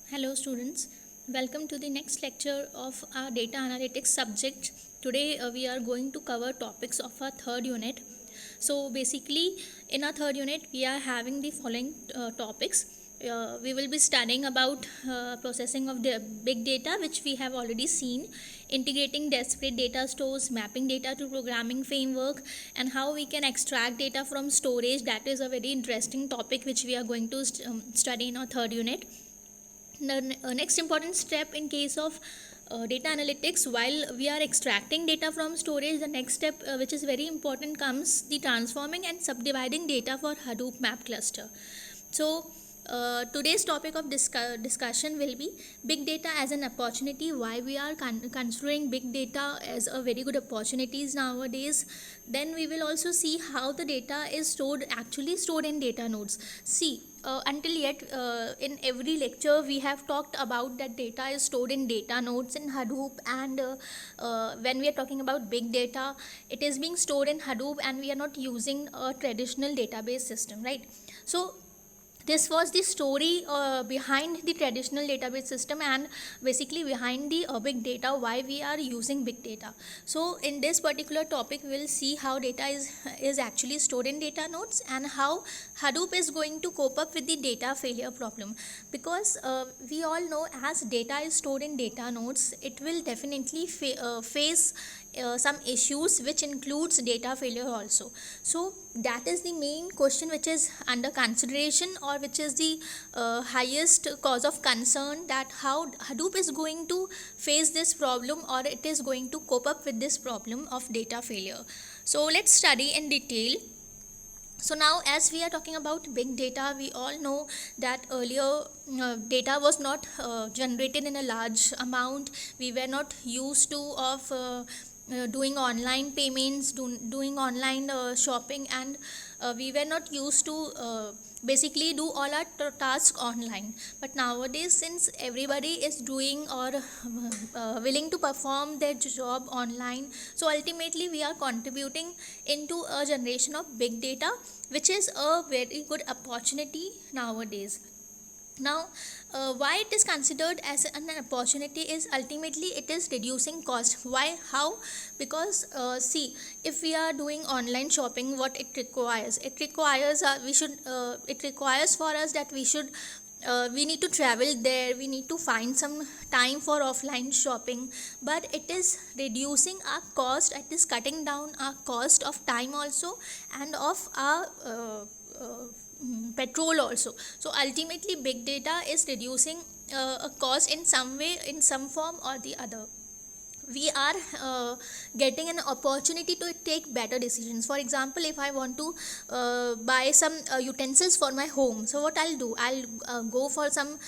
Hello students, welcome to the next lecture of our data analytics subject. Today we are going to cover topics of our third unit. So basically in our third unit we are having the following topics. We will be studying about processing of the big data, which we have already seen, integrating disparate data stores, mapping data to programming framework, and how we can extract data from storage. That is a very interesting topic which we are going to study in our third unit. The next important step in case of data analytics, while we are extracting data from storage, the next step which is very important comes the transforming and subdividing data for Hadoop map cluster. So today's topic of discussion will be big data as an opportunity, why we are considering big data as a very good opportunities nowadays. Then we will also see how the data is actually stored in data nodes. See, until yet in every lecture we have talked about that data is stored in data nodes in Hadoop, and when we are talking about big data, it is being stored in Hadoop and we are not using a traditional database system, right? So this was the story behind the traditional database system, and basically behind the big data, why we are using big data. So in this particular topic we will see how data is actually stored in data nodes and how Hadoop is going to cope up with the data failure problem. Because we all know, as data is stored in data nodes, it will definitely face some issues which includes data failure also. So that is the main question which is under consideration, or which is the highest cause of concern, that how Hadoop is going to face this problem, or it is going to cope up with this problem of data failure. So let's study in detail. So now, as we are talking about big data, we all know that earlier data was not generated in a large amount. We were not used to of doing online payments, doing online shopping, and we were not used to basically do all our tasks online. But nowadays, since everybody is doing or willing to perform their job online, so ultimately we are contributing into a generation of big data, which is a very good opportunity nowadays. Now, why it is considered as an opportunity is ultimately it is reducing cost. Why? How? Because see, if we are doing online shopping, what it requires? It requires for us that we need to travel there, we need to find some time for offline shopping, but it is reducing our cost, it is cutting down our cost of time also, and of our petrol also. So ultimately big data is reducing a cost in some way, in some form or the other. We are getting an opportunity to take better decisions. For example, if I want to buy some utensils for my home, so what I'll do, I'll go for some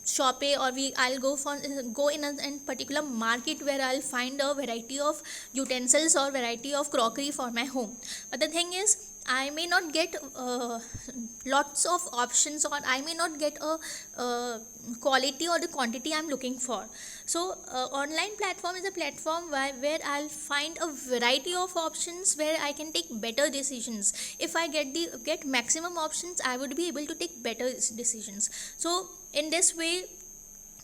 shopping, or I'll go in a particular market where I'll find a variety of utensils or variety of crockery for my home. But the thing is, I may not get lots of options, or I may not get a quality or the quantity I'm looking for. So online platform is a platform where I'll find a variety of options where I can take better decisions. If I get maximum options, I would be able to take better decisions. So in this way,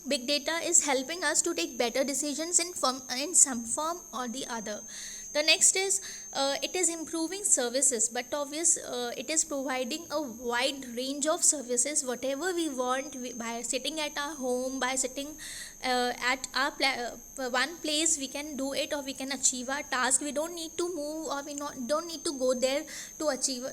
big data is helping us to take better decisions in some form or the other. The next is it is improving services, but obvious it is providing a wide range of services whatever we want, by sitting at our home, by sitting at our one place we can do it, or we can achieve our task. We don't need to move, or don't need to go there to achieve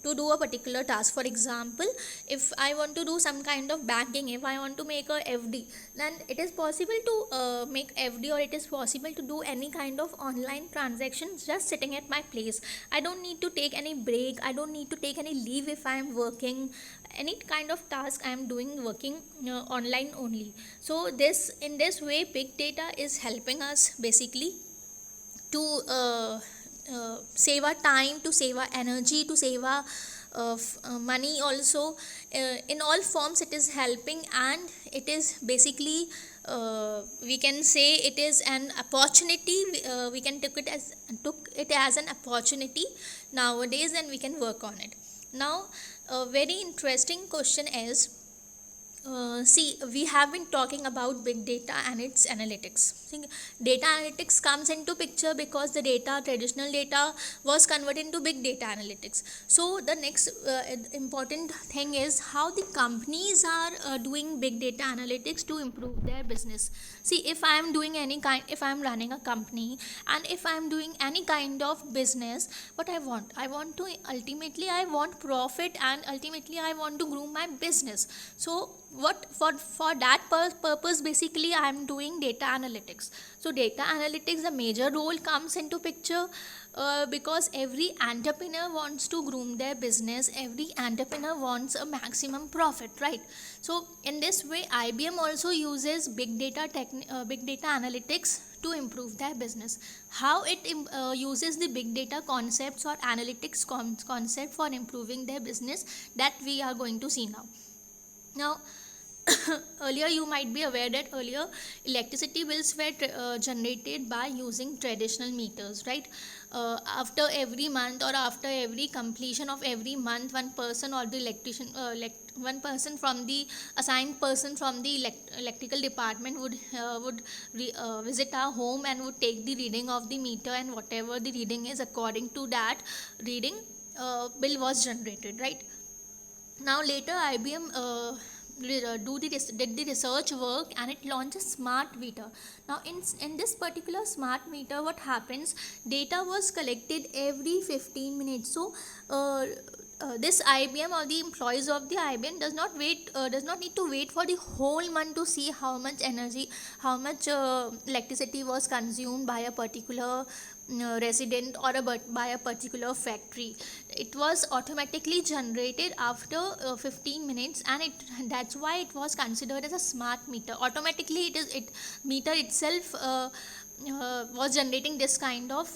to do a particular task. For example, if I want to do some kind of banking, if I want to make a FD, then it is possible to make FD, or it is possible to do any kind of online transactions just sitting at my place. I don't need to take any break, I don't need to take any leave if I am working. Any kind of task I am doing working online only. So in this way, big data is helping us basically to save our time, to save our energy, to save our money also. In all forms it is helping, and it is basically we can say it is an opportunity. We can took it as an opportunity nowadays, and we can work on it. Now a very interesting question is, See, we have been talking about big data and its analytics. See, data analytics comes into picture because the data, traditional data, was converted into big data analytics. So the next important thing is how the companies are doing big data analytics to improve their business. See, if I am doing if I am running a company and if I am doing any kind of business, what I want to ultimately I want profit, and ultimately I want to grow my business. So what for that purpose, basically I am doing data analytics. So data analytics, a major role comes into picture because every entrepreneur wants to groom their business, every entrepreneur wants a maximum profit, right? So in this way, IBM also uses big data analytics to improve their business. How it uses the big data concepts or analytics concept for improving their business, that we are going to see now. Now, earlier you might be aware that earlier electricity bills were generated by using traditional meters, right? After every month or after every completion of every month, one person or the electrician one person from the assigned person from the electrical department would visit our home and would take the reading of the meter, and whatever the reading is, according to that reading, bill was generated, right? Now later IBM did the research work, and it launched a smart meter. Now in this particular smart meter, what happens, data was collected every 15 minutes. So this IBM or the employees of the IBM does not need to wait for the whole month to see how much energy, how much electricity was consumed by a particular resident or by a particular factory. It was automatically generated after 15 minutes, and that's why it was considered as a smart meter. Automatically it meter itself was generating this kind of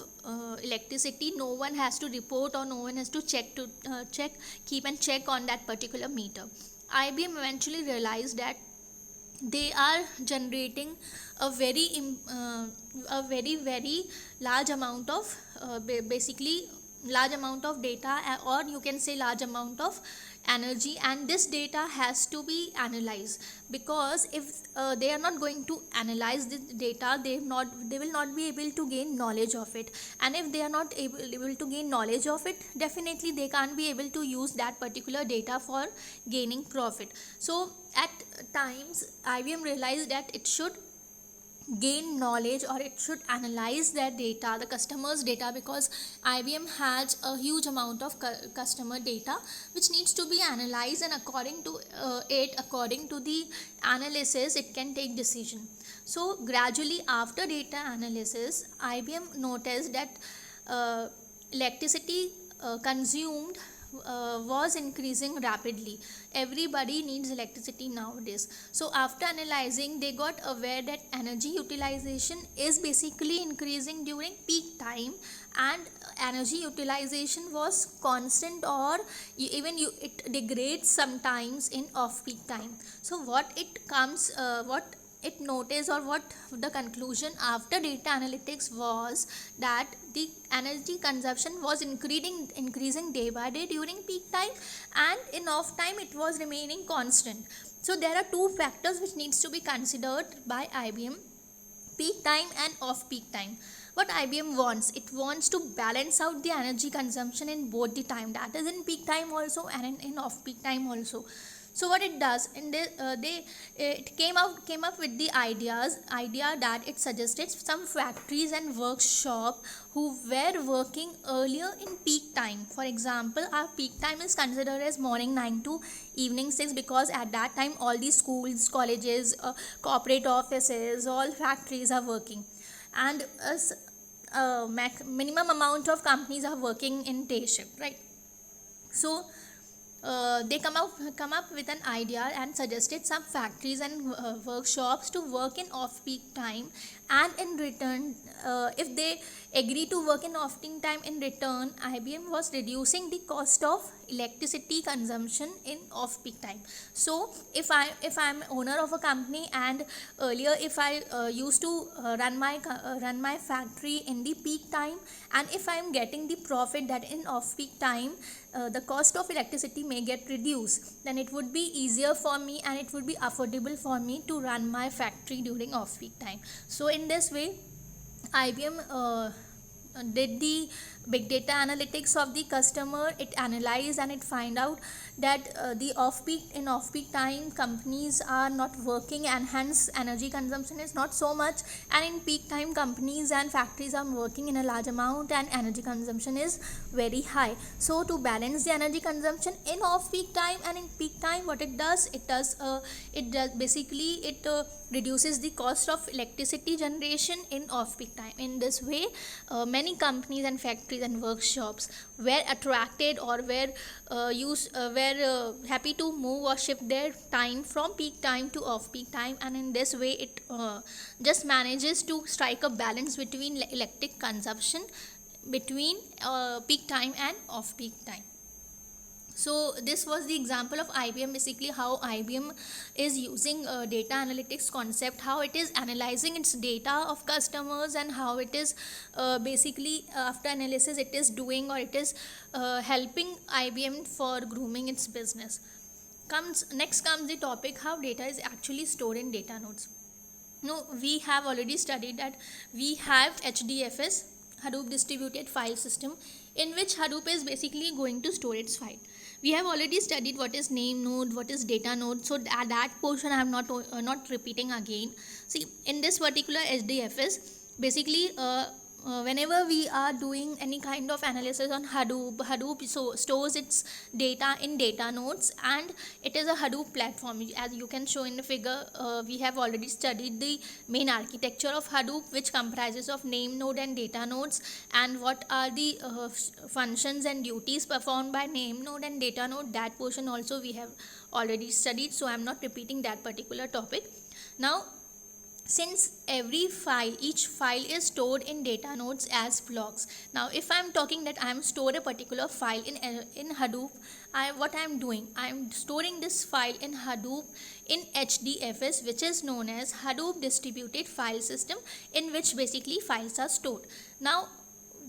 electricity. No one has to report, or no one has to keep and check on that particular meter. IBM eventually realized that they are generating a very large amount of basically large amount of data, or you can say large amount of energy, and this data has to be analyzed. Because if they are not going to analyze this data, they will not be able to gain knowledge of it. And if they are not able to gain knowledge of it, definitely they can't be able to use that particular data for gaining profit. So at times IBM realized that it should gain knowledge, or it should analyze their data, the customers data, because IBM has a huge amount of customer data which needs to be analyzed, and according to according to the analysis, it can take decision. So gradually, after data analysis, IBM noticed that electricity consumed was increasing rapidly. Everybody needs electricity nowadays. So after analyzing, they got aware that energy utilization is basically increasing during peak time, and energy utilization was constant, or it degrades sometimes in off peak time. So what it noticed, or what the conclusion after data analytics was, that the energy consumption was increasing day by day during peak time, and in off time it was remaining constant. So there are two factors which needs to be considered by IBM: peak time and off peak time. What IBM wants, it wants to balance out the energy consumption in both the time, that is in peak time also and in off peak time also. So what it does, it came up with the idea that it suggested some factories and workshop who were working earlier in peak time. For example, our peak time is considered as morning 9 to evening 6, because at that time all the schools, colleges, corporate offices, all factories are working, and minimum amount of companies are working in day shift, right? So they come up with an idea and suggested some factories and workshops to work in off peak time, and in return, if they agree to work in off peak time, in return IBM was reducing the cost of electricity consumption in off-peak time. So if I'm owner of a company, and earlier if I used to run my factory in the peak time, and if I'm getting the profit that in off-peak time the cost of electricity may get reduced, then it would be easier for me and it would be affordable for me to run my factory during off-peak time. So in this way, IBM did the big data analytics of the customer. It analyzed and it find out that the off-peak time companies are not working, and hence energy consumption is not so much, and in peak time companies and factories are working in a large amount and energy consumption is very high. So to balance the energy consumption in off-peak time and in peak time, what it does basically it reduces the cost of electricity generation in off-peak time. In this way, many companies and factories and workshops were attracted or were happy to move or shift their time from peak time to off-peak time, and in this way it just manages to strike a balance between electric consumption between peak time and off-peak time. So this was the example of IBM, basically how IBM is using data analytics concept, how it is analyzing its data of customers, and how it is basically after analysis it is doing, or it is helping IBM for grooming its business. Next comes the topic how data is actually stored in data nodes. Now we have already studied that we have HDFS, Hadoop Distributed File System, in which Hadoop is basically going to store its file. We have already studied what is name node, what is data node, so that portion I am not repeating again. See, in this particular HDFS, basically whenever we are doing any kind of analysis on Hadoop stores its data in data nodes, and it is a Hadoop platform. As you can show in the figure, we have already studied the main architecture of Hadoop, which comprises of name node and data nodes, and what are the functions and duties performed by name node and data node. That portion also we have already studied, so I am not repeating that particular topic. Now, since each file is stored in data nodes as blocks. Now if I am talking that I am store a particular file in Hadoop, what I am doing, I am storing this file in Hadoop in HDFS, which is known as Hadoop Distributed File System, in which basically files are stored. Now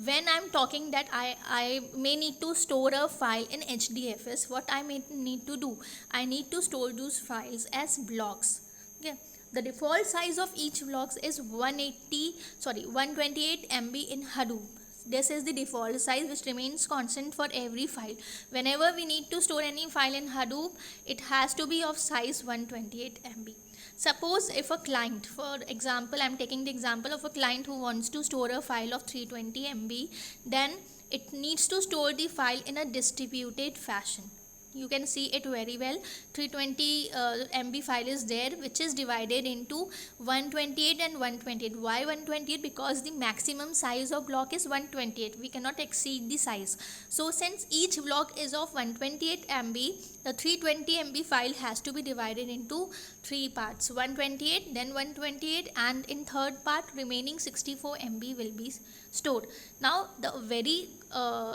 when I am talking that I may need to store a file in HDFS, what I may need to do, I need to store those files as blocks. Okay. The default size of each blocks is 128 MB in Hadoop. This is the default size which remains constant for every file. Whenever we need to store any file in Hadoop, it has to be of size 128 MB. Suppose if a client, for example, I am taking the example of a client who wants to store a file of 320 MB, then it needs to store the file in a distributed fashion. You can see it very well. 320 MB file is there, which is divided into 128 and 128. Why 128? Because the maximum size of block is 128. We cannot exceed the size. So since each block is of 128 MB, the 320 MB file has to be divided into 3 parts. 128, then 128, and in third part remaining 64 MB will be stored. Now the very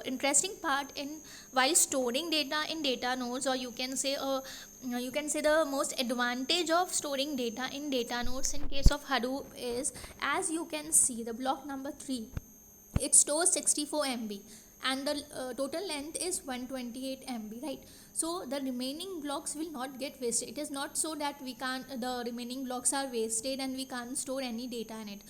interesting part in while storing data in data nodes, or you can say the most advantage of storing data in data nodes in case of Hadoop is, as you can see, the block number 3, it stores 64 MB and the total length is 128 MB, right? So the remaining blocks will not get wasted. It is not so that the remaining blocks are wasted and we can't store any data in it.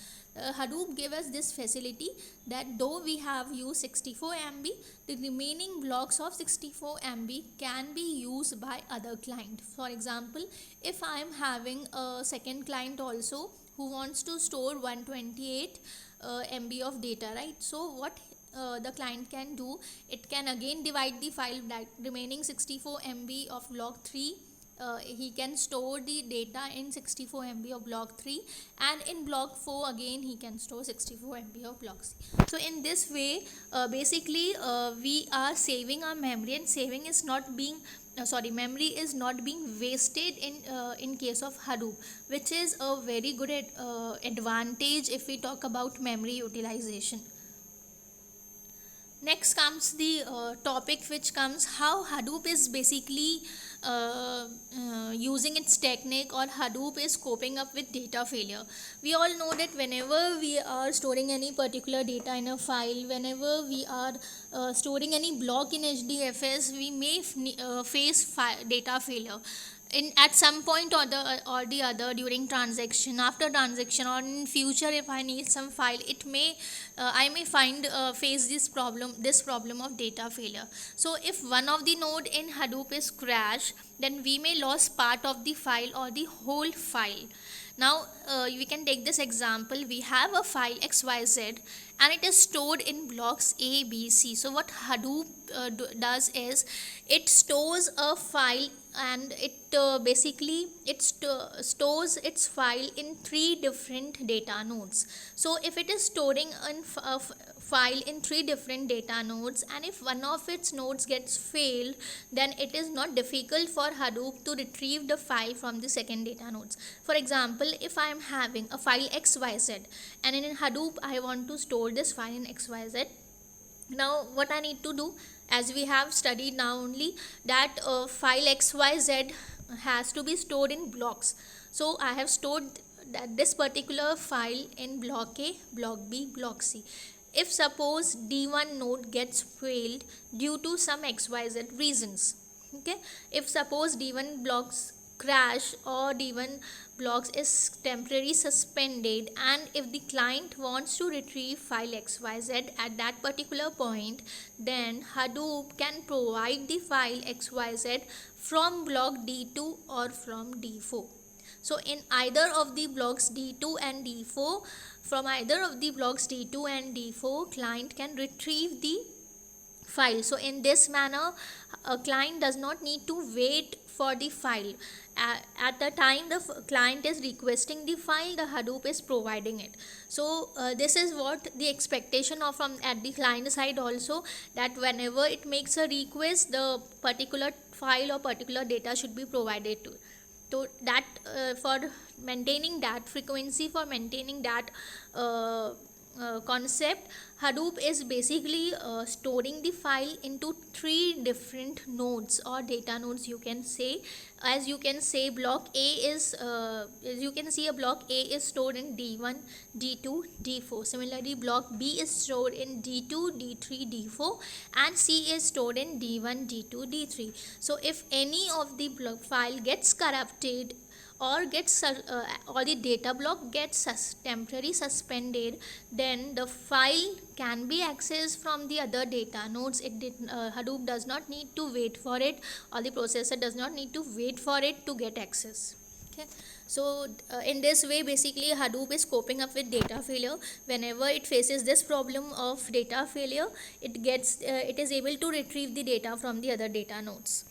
Hadoop gave us this facility that though we have used 64 MB, the remaining blocks of 64 MB can be used by other client. For example, if I am having a second client also who wants to store 128 MB of data, right? So what the client can do, it can again divide the file, that remaining 64 MB of block 3, he can store the data in 64 MB of block 3, and in block 4 again he can store 64 MB of block C. So in this way basically we are saving our memory, and saving is not being memory is not being wasted in case of Hadoop, which is a very good advantage if we talk about memory utilization. Next comes the topic which comes how Hadoop is basically using its technique, or Hadoop is coping up with data failure. We all know that whenever we are storing any particular data in a file, whenever we are storing any block in HDFS, we may face data failure in at some point or the other during transaction, after transaction, or in future if I need some file, it may I may find face this problem of data failure. So if one of the node in Hadoop is crashed, then we may lose part of the file or the whole file. Now we can take this example. We have a file xyz and it is stored in blocks A, B, C. So what Hadoop does is it stores a file, and it basically stores its file in three different data nodes. So if it is storing a file in three different data nodes, and if one of its nodes gets failed, then it is not difficult for Hadoop to retrieve the file from the second data nodes. For example, if I am having a file xyz and in Hadoop I want to store this file in xyz, now what I need to do, as we have studied now only, that file xyz has to be stored in blocks. So I have stored this particular file in block A, block B, block C. If suppose D1 node gets failed due to some xyz reasons, okay, if suppose D1 blocks crash or D1 blocks is temporarily suspended, and if the client wants to retrieve file xyz at that particular point, then Hadoop can provide the file xyz from block D2 or from D4. So in either of the blocks D2 and D4, from either of the blocks D2 and D4, client can retrieve the file. So in this manner, a client does not need to wait for the file. At the time the client is requesting the file, the Hadoop is providing it. So this is what the expectation of from at the client side also, that whenever it makes a request, the particular file or particular data should be provided to. So that for maintaining that frequency, for maintaining that concept, Hadoop is basically storing the file into three different nodes or data nodes, you can say. As you can say, block A is as you can see, a block A is stored in D1, D2, D4. Similarly, block B is stored in D2, D3, D4, and C is stored in D1, D2, D3. So if any of the block file gets corrupted, or or the data block gets temporarily suspended, then the file can be accessed from the other data nodes. Hadoop does not need to wait for it, or the processor does not need to wait for it to get access. Okay, so in this way, basically Hadoop is coping up with data failure. Whenever it faces this problem of data failure, it is able to retrieve the data from the other data nodes.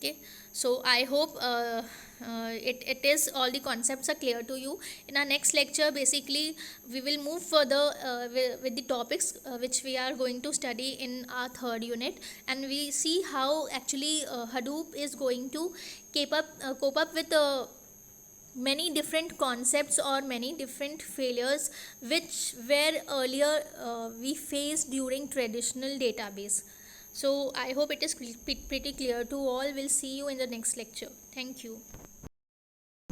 Okay, so I hope it is all the concepts are clear to you. In our next lecture, basically we will move further with the topics which we are going to study in our third unit, and we see how actually Hadoop is going to cope up with many different concepts or many different failures which were earlier we faced during traditional database. So I hope it is pretty clear to all. We'll see you in the next lecture. Thank you.